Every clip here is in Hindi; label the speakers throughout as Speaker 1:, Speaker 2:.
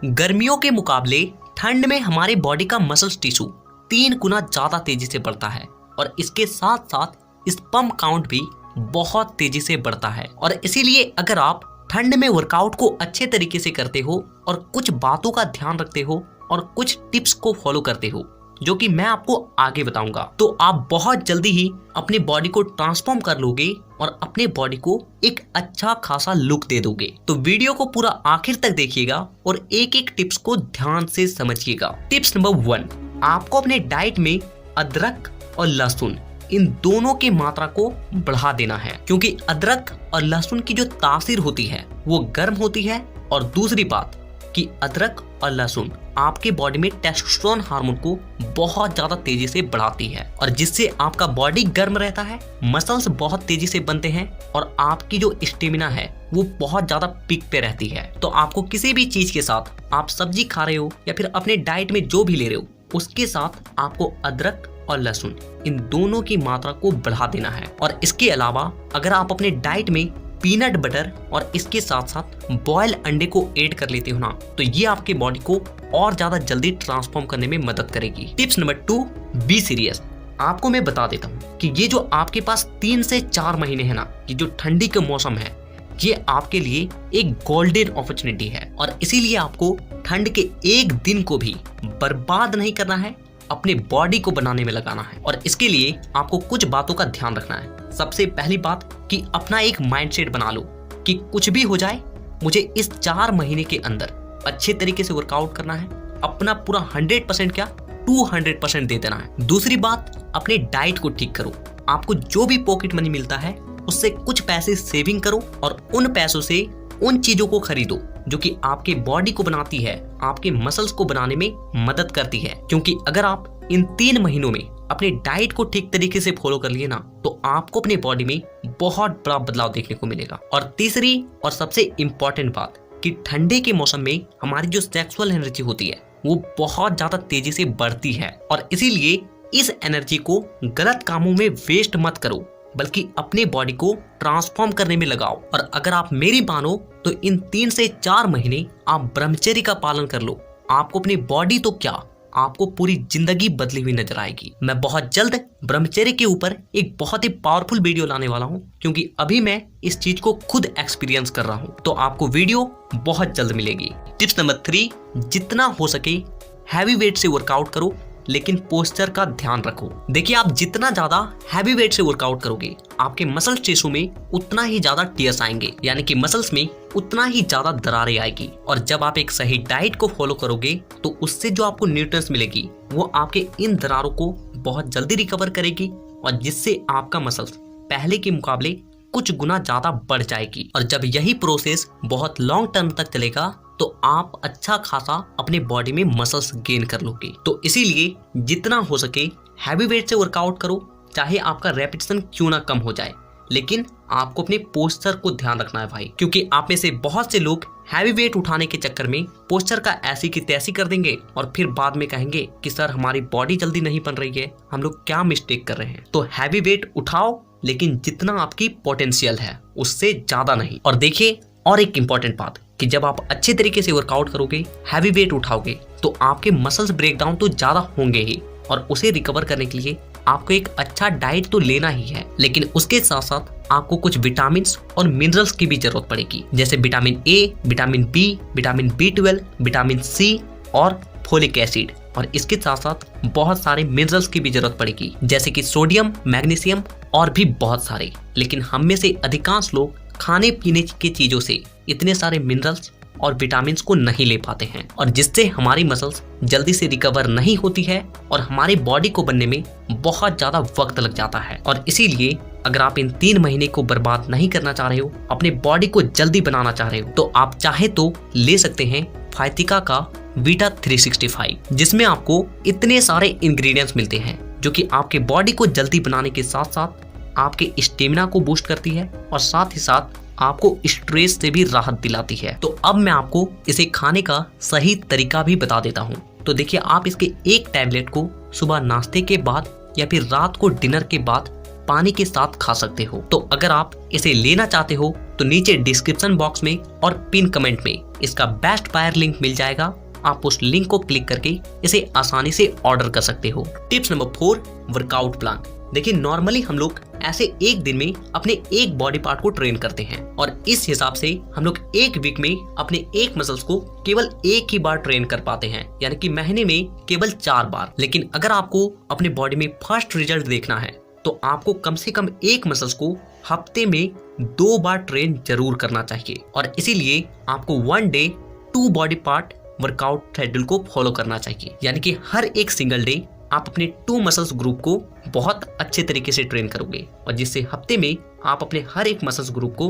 Speaker 1: गर्मियों के मुकाबले ठंड में हमारे बॉडी का मसल्स टिश्यू 3 गुना ज्यादा तेजी से बढ़ता है और इसके साथ साथ स्पर्म काउंट भी बहुत तेजी से बढ़ता है। और इसीलिए अगर आप ठंड में वर्कआउट को अच्छे तरीके से करते हो और कुछ बातों का ध्यान रखते हो और कुछ टिप्स को फॉलो करते हो जो कि मैं आपको आगे बताऊंगा, तो आप बहुत जल्दी ही अपनी बॉडी को ट्रांसफॉर्म कर लोगे और अपने बॉडी को एक अच्छा खासा लुक दे दोगे। तो वीडियो को पूरा आखिर तक देखिएगा और एक एक टिप्स को ध्यान से समझिएगा। टिप्स नंबर 1, आपको अपने डाइट में अदरक और लहसुन इन दोनों की मात्रा को बढ़ा देना है, क्योंकि अदरक और लहसुन की जो तासीर होती है वो गर्म होती है। और दूसरी बात कि अदरक और लहसुन आपके बॉडी में टेस्टोस्टेरोन हार्मोन को बहुत ज्यादा तेजी से बढ़ाती है और जिससे आपका बॉडी गर्म रहता है, मसल्स बहुत तेजी से बनते हैं और आपकी जो स्टेमिना है वो बहुत ज्यादा पीक पे रहती है। तो आपको किसी भी चीज के साथ, आप सब्जी खा रहे हो या फिर अपने डाइट में जो भी ले रहे हो, उसके साथ आपको अदरक और लहसुन इन दोनों की मात्रा को बढ़ा देना है। और इसके अलावा अगर आप अपने डाइट में पीनट बटर और इसके साथ साथ बॉयल अंडे को ऐड कर लेते हो ना, तो ये आपके बॉडी को और ज्यादा जल्दी ट्रांसफॉर्म करने में मदद करेगी। Tips number 2, be serious. आपको मैं बता देता हूँ कि ये जो आपके पास 3 से 4 महीने है ना, ये जो ठंडी का मौसम है, ये आपके लिए एक गोल्डन अपॉर्चुनिटी है और इसीलिए आपको ठंड के एक दिन को भी बर्बाद नहीं करना है, अपने बॉडी को बनाने में लगाना है। और इसके लिए आपको कुछ बातों का ध्यान रखना है। सबसे पहली बात कि अपना एक माइंडसेट बना लो कि कुछ भी हो जाए, मुझे इस 4 महीने के अंदर अच्छे तरीके से वर्कआउट करना है, अपना पूरा 100% क्या 200% दे देना है। दूसरी बात, अपने डाइट को ठीक करो। आपको जो भी पॉकेट मनी मिलता है उससे कुछ पैसे सेविंग करो और उन पैसों से उन चीजों को खरीदो जो कि आपके बॉडी को बनाती है, आपके मसल्स को बनाने में मदद करती है। क्योंकि अगर आप इन 3 महीनों में अपने डाइट को ठीक तरीके से फॉलो कर लिए ना, तो आपको अपने बॉडी में बहुत बड़ा बदलाव देखने को मिलेगा। और तीसरी और सबसे इम्पोर्टेंट बात कि ठंडे के मौसम में हमारी जो सेक्सुअल एनर्जी होती है वो बहुत ज्यादा तेजी से बढ़ती है और इसीलिए इस एनर्जी को गलत कामों में वेस्ट मत करो, बल्कि अपने बॉडी को ट्रांसफॉर्म करने में लगाओ। और अगर आप मेरी मानो तो इन 3 से 4 महीने आप ब्रह्मचर्य का पालन कर लो, आपको अपनी बॉडी तो क्या, आपको पूरी जिंदगी बदली हुई नजर आएगी। मैं बहुत जल्द ब्रह्मचर्य के ऊपर एक बहुत ही पावरफुल वीडियो लाने वाला हूं, क्योंकि अभी मैं इस चीज को खुद एक्सपीरियंस कर रहा हूं। तो आपको वीडियो बहुत जल्द मिलेगी। टिप्स नंबर 3, जितना हो सके हैवी वेट से वर्कआउट करो, लेकिन पोस्चर का ध्यान रखो। देखिए, आप जितना ज्यादा हैवी वेट से वर्कआउट करोगे, आपके मसल टिश्यू में उतना ही ज्यादा टियर्स आएंगे, यानी कि मसल्स में उतना ही ज्यादा दरारें आएगी। और जब आप एक सही डाइट को फॉलो करोगे तो उससे जो आपको न्यूट्रिएंट्स मिलेगी वो आपके इन दरारों को बहुत जल्दी रिकवर करेगी और जिससे आपका मसल्स पहले के मुकाबले कुछ गुना ज्यादा बढ़ जाएगी। और जब यही प्रोसेस बहुत लॉन्ग टर्म तक चलेगा तो आप अच्छा खासा अपने बॉडी में मसल्स गेन कर लोगे। तो इसीलिए जितना हो सके हैवी वेट से वर्कआउट करो, चाहे आपका रेपिटेशन क्यों ना कम हो जाए, लेकिन आपको अपने पोस्चर को ध्यान रखना है भाई। क्योंकि आप में से बहुत से लोग हैवी वेट उठाने के चक्कर में पोस्चर का ऐसी की तैसी कर देंगे और फिर बाद में कहेंगे कि सर हमारी बॉडी जल्दी नहीं बन रही है, हम लोग क्या मिस्टेक कर रहे हैं। तो हैवी वेट उठाओ, लेकिन जितना आपकी पोटेंशियल है उससे ज्यादा नहीं। और देखिए, और एक इम्पॉर्टेंट बात कि जब आप अच्छे तरीके से वर्कआउट करोगे, हैवी वेट उठाओगे, तो आपके मसल्स ब्रेकडाउन तो ज्यादा होंगे ही और उसे रिकवर करने के लिए आपको एक अच्छा डाइट तो लेना ही है, लेकिन उसके साथ साथ आपको कुछ विटामिन और मिनरल्स की भी जरूरत पड़ेगी, जैसे vitamin A, vitamin B, vitamin B12, vitamin C और फोलिक एसिड। और इसके साथ साथ बहुत सारे मिनरल्स की भी जरूरत पड़ेगी, जैसे कि सोडियम, मैग्नीशियम और भी बहुत सारे। लेकिन हम में से अधिकांश लोग खाने पीने की चीजों से इतने सारे मिनरल्स और विटामिन्स को नहीं ले पाते हैं और जिससे हमारी मसल्स जल्दी से रिकवर नहीं होती है और हमारी बॉडी को बनने में बहुत ज्यादा वक्त लग जाता है। और इसीलिए अगर आप इन 3 महीने को बर्बाद नहीं करना चाह रहे हो, अपने बॉडी को जल्दी बनाना चाह रहे हो, तो आप चाहे तो ले सकते हैं फाइटिका का वीटा 365, जिसमें आपको इतने सारे इंग्रेडिएंट्स मिलते हैं जो कि आपके बॉडी को जल्दी बनाने के साथ साथ आपके स्टेमिना को बूस्ट करती है और साथ ही साथ आपको स्ट्रेस से भी राहत दिलाती है। तो अब मैं आपको इसे खाने का सही तरीका भी बता देता हूँ। तो देखिए, आप इसके एक टैबलेट को सुबह नाश्ते के बाद या फिर रात को डिनर के बाद पानी के साथ खा सकते हो। तो अगर आप इसे लेना चाहते हो तो नीचे डिस्क्रिप्शन बॉक्स में और पिन कमेंट में इसका बेस्ट बायर लिंक मिल जाएगा। आप उस लिंक को क्लिक करके इसे आसानी से ऑर्डर कर सकते हो। Tips number 4, workout plan. देखिए नॉर्मली हम लोग ऐसे एक दिन में अपने एक बॉडी पार्ट को ट्रेन करते हैं और इस हिसाब से हम लोग एक वीक में अपने एक मसल्स को केवल एक ही बार ट्रेन कर पाते हैं, यानी कि महीने में केवल 4 बार। लेकिन अगर आपको अपने बॉडी में फर्स्ट रिजल्ट देखना है तो आपको कम से कम एक मसल्स को हफ्ते में 2 बार ट्रेन जरूर करना चाहिए और इसीलिए आपको 1 day 2 body part workout schedule को फॉलो करना चाहिए। यानी कि हर एक सिंगल डे आप अपने 2 मसल्स ग्रुप को बहुत अच्छे तरीके से ट्रेन करोगे और जिससे हफ्ते में आप अपने हर एक मसल्स ग्रुप को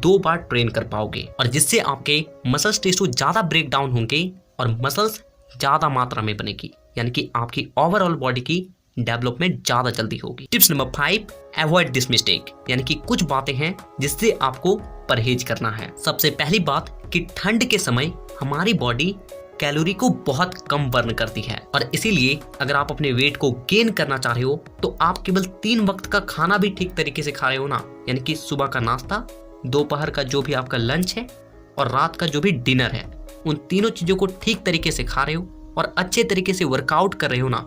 Speaker 1: 2 बार ट्रेन कर पाओगे और जिससे आपके मसल्स टिश्यू ज्यादा ब्रेक डाउन होंगे और मसल्स ज्यादा मात्रा में बनेगी, यानी कि आपकी ओवरऑल बॉडी की डेवलपमेंट ज्यादा जल्दी होगी। Tips number 5, avoid this mistake. यानी कि कुछ बातें हैं जिससे आपको परहेज करना है। सबसे पहली बात कि ठंड के समय हमारी बॉडी कैलोरी को बहुत कम बर्न करती है और इसीलिए अगर आप अपने वेट को गेन करना चाह रहे हो तो आप केवल 3 वक्त का खाना भी ठीक तरीके से खा रहे हो ना, यानी कि सुबह का नाश्ता, दोपहर का जो भी आपका लंच है और रात का जो भी डिनर है, उन तीनों चीजों को ठीक तरीके से खा रहे हो और अच्छे तरीके से वर्कआउट कर रहे हो ना,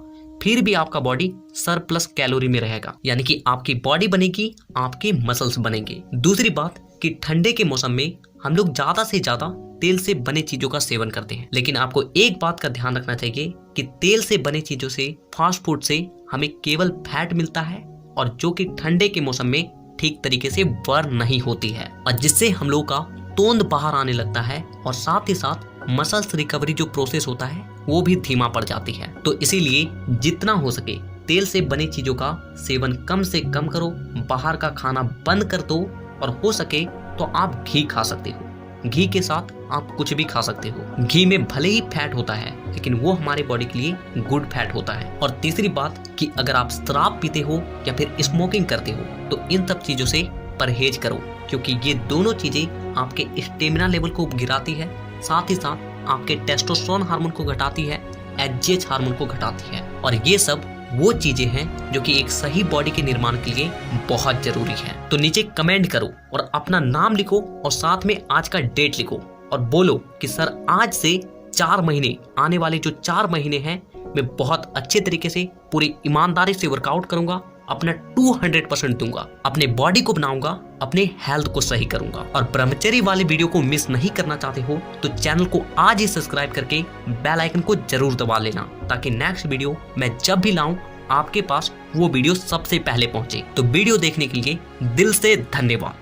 Speaker 1: फिर भी आपका बॉडी सरप्लस कैलोरी में रहेगा, यानी कि आपकी बॉडी बनेगी, आपके मसल्स बनेंगे। दूसरी बात कि ठंडे के मौसम में हम लोग ज्यादा से ज्यादा तेल से बने चीजों का सेवन करते हैं, लेकिन आपको एक बात का ध्यान रखना चाहिए कि तेल से बने चीजों से, फास्ट फूड से हमें केवल फैट मिलता है और जो कि ठंडे के मौसम में ठीक तरीके से बर्न नहीं होती है और जिससे हम लोग का तोंद बाहर आने लगता है और साथ ही साथ मसल्स रिकवरी जो प्रोसेस होता है वो भी धीमा पड़ जाती है। तो इसीलिए जितना हो सके तेल से बनी चीजों का सेवन कम से कम करो, बाहर का खाना बंद कर दो और हो सके तो आप घी खा सकते हो। घी के साथ आप कुछ भी खा सकते हो। घी में भले ही फैट होता है लेकिन वो हमारे बॉडी के लिए गुड फैट होता है। और तीसरी बात कि अगर आप शराब पीते हो या फिर स्मोकिंग करते हो तो इन सब चीजों से परहेज करो, क्योंकि ये दोनों चीजें आपके स्टेमिना लेवल को गिराती है, साथ ही साथ आपके टेस्टोस्टेरोन हार्मोन को घटाती है, एचजीएच हार्मोन को घटाती है और ये सब वो चीजें हैं जो कि एक सही बॉडी के निर्माण के लिए बहुत जरूरी है। तो नीचे कमेंट करो और अपना नाम लिखो और साथ में आज का डेट लिखो और बोलो कि सर आज से 4 महीने, आने वाले जो 4 महीने हैं मैं बहुत अच्छे तरीके से पूरी ईमानदारी से वर्कआउट करूंगा, अपना 200% दूंगा, अपने बॉडी को बनाऊंगा, अपने हेल्थ को सही करूंगा। और ब्रह्मचर्य वाली वीडियो को मिस नहीं करना चाहते हो तो चैनल को आज ही सब्सक्राइब करके बेल आइकन को जरूर दबा लेना, ताकि नेक्स्ट वीडियो मैं जब भी लाऊं आपके पास वो वीडियो सबसे पहले पहुंचे। तो वीडियो देखने के लिए दिल से धन्यवाद।